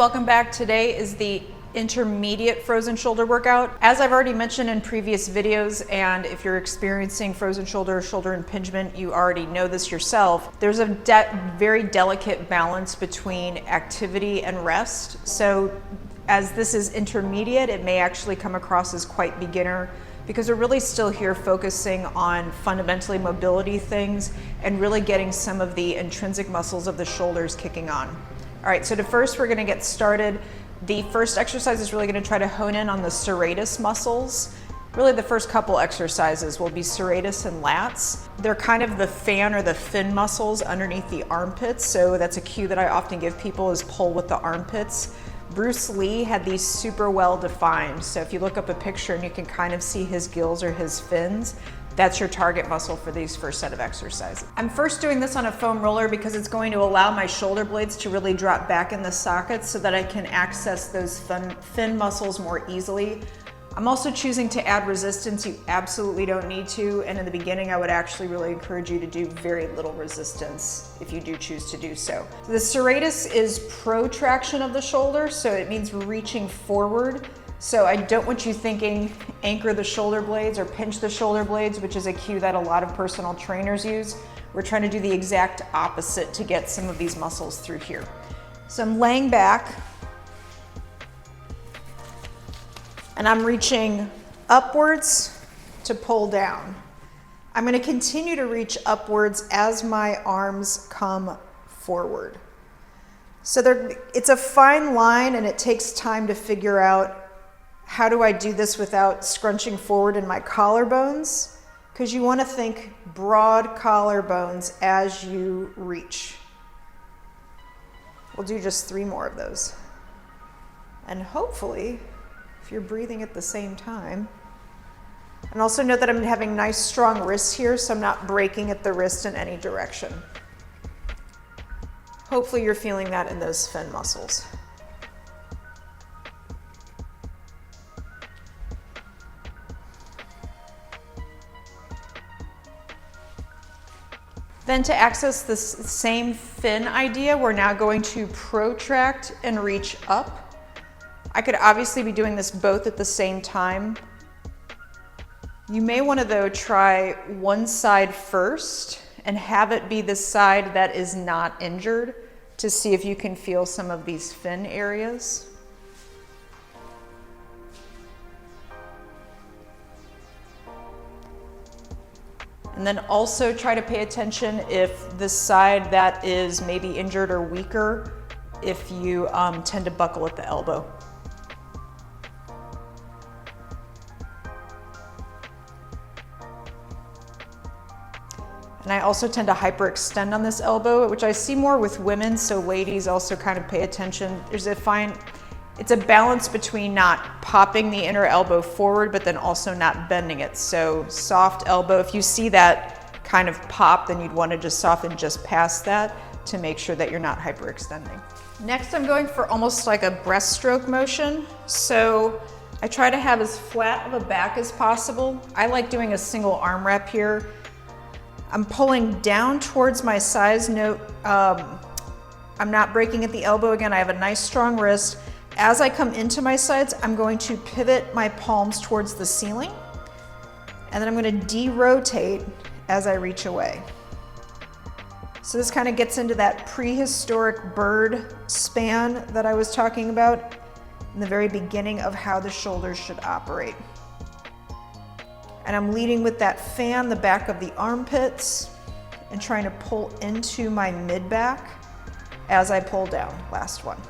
welcome back. Today is the intermediate frozen shoulder workout. As I've already mentioned in previous videos, and if you're experiencing frozen shoulder or shoulder impingement, you already know this yourself, there's a very delicate balance between activity and rest. So as this is intermediate, it may actually come across as quite beginner, because we're really still here focusing on fundamentally mobility things and really getting some of the intrinsic muscles of the shoulders kicking on. All right, so first we're gonna get started. The first exercise is really gonna try to hone in on the serratus muscles. Really the first couple exercises will be serratus and lats. They're kind of the fan or the fin muscles underneath the armpits, so that's a cue that I often give people is pull with the armpits. Bruce Lee had these super well defined. So if you look up a picture and you can kind of see his gills or his fins, that's your target muscle for these first set of exercises. I'm first doing this on a foam roller because it's going to allow my shoulder blades to really drop back in the sockets so that I can access those fin muscles more easily. I'm also choosing to add resistance. You absolutely don't need to. And in the beginning, I would actually really encourage you to do very little resistance if you do choose to do so. The serratus is protraction of the shoulder, so it means reaching forward. So I don't want you thinking anchor the shoulder blades or pinch the shoulder blades, which is a cue that a lot of personal trainers use. We're trying to do the exact opposite to get some of these muscles through here. So I'm laying back and I'm reaching upwards to pull down. I'm going to continue to reach upwards as my arms come forward. So it's a fine line, and it takes time to figure out how do I do this without scrunching forward in my collarbones, because you want to think broad collarbones as you reach. We'll do just 3 more of those. And hopefully, if you're breathing at the same time. And also note that I'm having nice strong wrists here, so I'm not breaking at the wrist in any direction. Hopefully you're feeling that in those fin muscles. Then to access this same fin idea, we're now going to protract and reach up. I could obviously be doing this both at the same time. You may want to, though, try one side first and have it be the side that is not injured to see if you can feel some of these fin areas. And then also try to pay attention if the side that is maybe injured or weaker, if you tend to buckle at the elbow. And I also tend to hyperextend on this elbow, which I see more with women, so ladies also kind of pay attention. It's a balance between not popping the inner elbow forward, but then also not bending it. So soft elbow, if you see that kind of pop, then you'd want to just soften just past that to make sure that you're not hyperextending. Next, I'm going for almost like a breaststroke motion. So I try to have as flat of a back as possible. I like doing a single arm wrap here. I'm pulling down towards my size note. I'm not breaking at the elbow. Again, I have a nice strong wrist. As I come into my sides, I'm going to pivot my palms towards the ceiling, and then I'm going to de-rotate as I reach away. So this kind of gets into that prehistoric bird span that I was talking about in the very beginning of how the shoulders should operate. And I'm leading with that fan, the back of the armpits, and trying to pull into my mid-back as I pull down. Last one.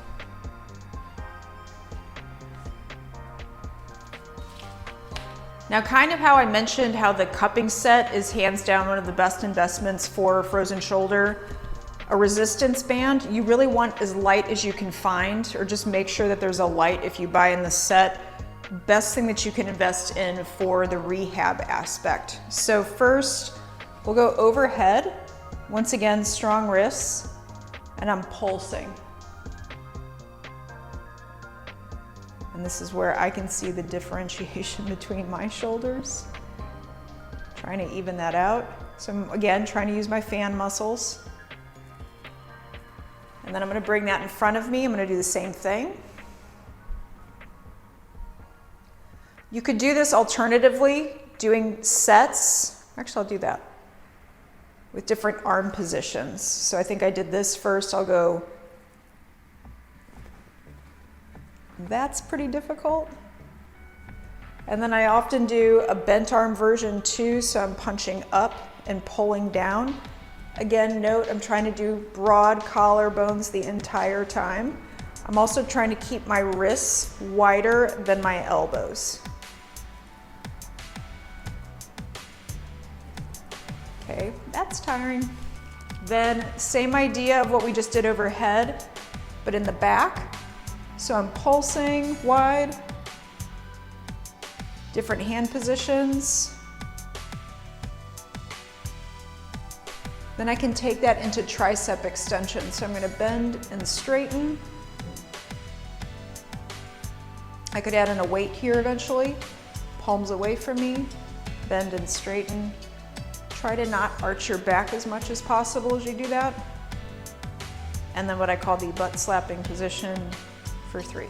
Now, kind of how I mentioned how the cupping set is hands down one of the best investments for frozen shoulder. A resistance band, you really want as light as you can find, or just make sure that there's a light if you buy in the set. Best thing that you can invest in for the rehab aspect. So first, we'll go overhead. Once again, strong wrists, and I'm pulsing. And this is where I can see the differentiation between my shoulders. Trying to even that out. So I'm, again, trying to use my fan muscles. And And then I'm going to bring that in front of me. I'm going to do the same thing. You could do this alternatively, doing sets. Actually, I'll do that with different arm positions. So I think I did this first. I'll go, that's pretty difficult. And then I often do a bent arm version too, so I'm punching up and pulling down. Again, note I'm trying to do broad collarbones the entire time. I'm also trying to keep my wrists wider than my elbows. Okay, that's tiring. Then same idea of what we just did overhead, but in the back. So I'm pulsing wide, different hand positions. Then I can take that into tricep extension. So I'm going to bend and straighten. I could add in a weight here eventually. Palms away from me, bend and straighten. Try to not arch your back as much as possible as you do that. And then what I call the butt slapping position for 3.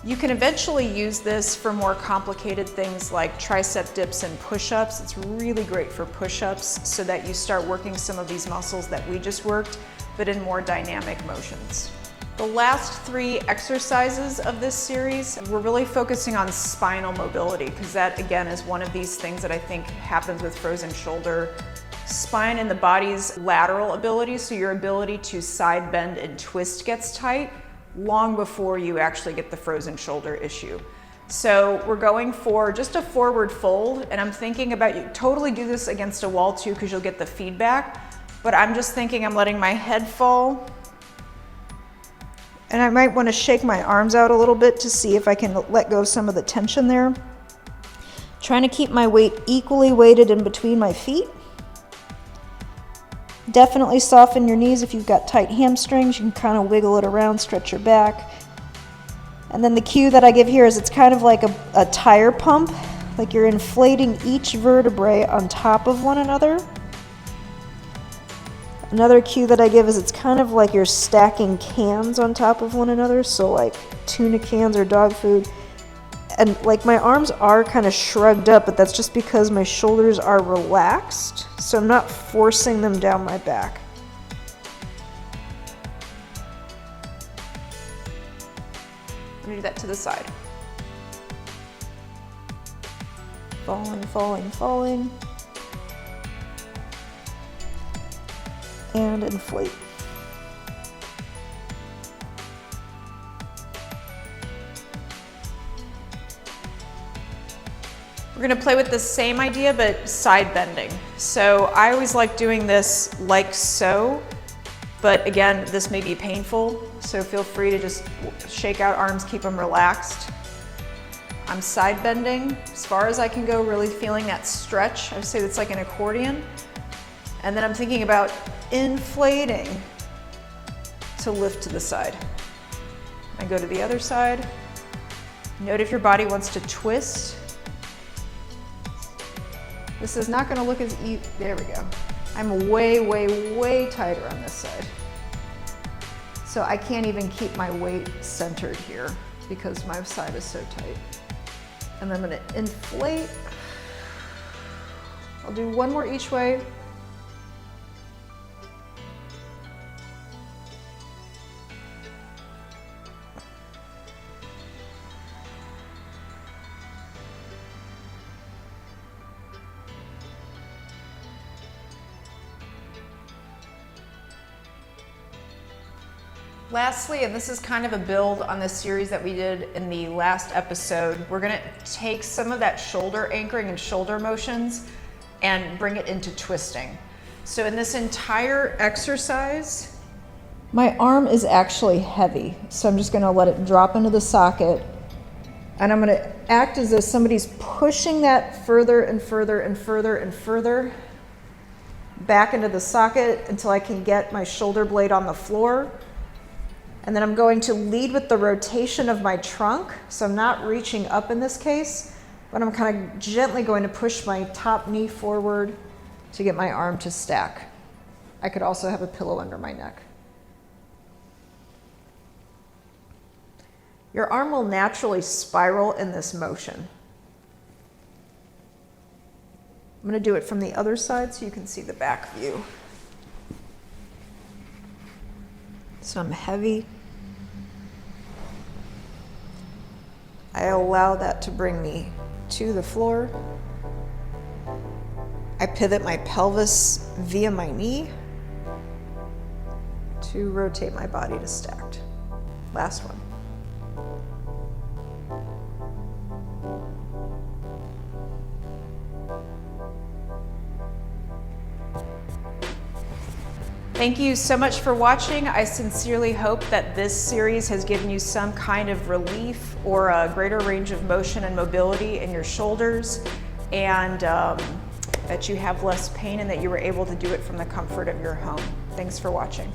You can eventually use this for more complicated things like tricep dips and push-ups. It's really great for push-ups so that you start working some of these muscles that we just worked, but in more dynamic motions. The last 3 exercises of this series, we're really focusing on spinal mobility because that, again, is one of these things that I think happens with frozen shoulder. Spine and the body's lateral ability, so your ability to side bend and twist gets tight long before you actually get the frozen shoulder issue. So we're going for just a forward fold, and I'm thinking about, you totally do this against a wall too because you'll get the feedback, but I'm just thinking I'm letting my head fall. And I might want to shake my arms out a little bit to see if I can let go of some of the tension there. Trying to keep my weight equally weighted in between my feet. Definitely soften your knees if you've got tight hamstrings. You can kind of wiggle it around, stretch your back. And then the cue that I give here is it's kind of like a tire pump, like you're inflating each vertebrae on top of one another. Another cue that I give is it's kind of like you're stacking cans on top of one another, so like tuna cans or dog food. And like my arms are kind of shrugged up, but that's just because my shoulders are relaxed, so I'm not forcing them down my back. I'm gonna do that to the side. Falling, falling, falling. And inflate. We're going to play with the same idea but side bending. So I always like doing this like so, but again, this may be painful, so feel free to just shake out arms, keep them relaxed. I'm side bending as far as I can go, really feeling that stretch. I would say it's like an accordion. And then I'm thinking about inflating to lift to the side. I go to the other side. Note if your body wants to twist. This is not gonna look as easy. There we go. I'm way, way, way tighter on this side. So I can't even keep my weight centered here because my side is so tight. And I'm gonna inflate. I'll do one more each way. Lastly, and this is kind of a build on this series that we did in the last episode, we're gonna take some of that shoulder anchoring and shoulder motions and bring it into twisting. So in this entire exercise, my arm is actually heavy. So I'm just gonna let it drop into the socket, and I'm gonna act as if somebody's pushing that further and further and further and further back into the socket until I can get my shoulder blade on the floor. And then I'm going to lead with the rotation of my trunk. So I'm not reaching up in this case, but I'm kind of gently going to push my top knee forward to get my arm to stack. I could also have a pillow under my neck. Your arm will naturally spiral in this motion. I'm going to do it from the other side so you can see the back view. So I'm heavy. I allow that to bring me to the floor. I pivot my pelvis via my knee to rotate my body to stacked. Last one. Thank you so much for watching. I sincerely hope that this series has given you some kind of relief or a greater range of motion and mobility in your shoulders, and that you have less pain and that you were able to do it from the comfort of your home. Thanks for watching.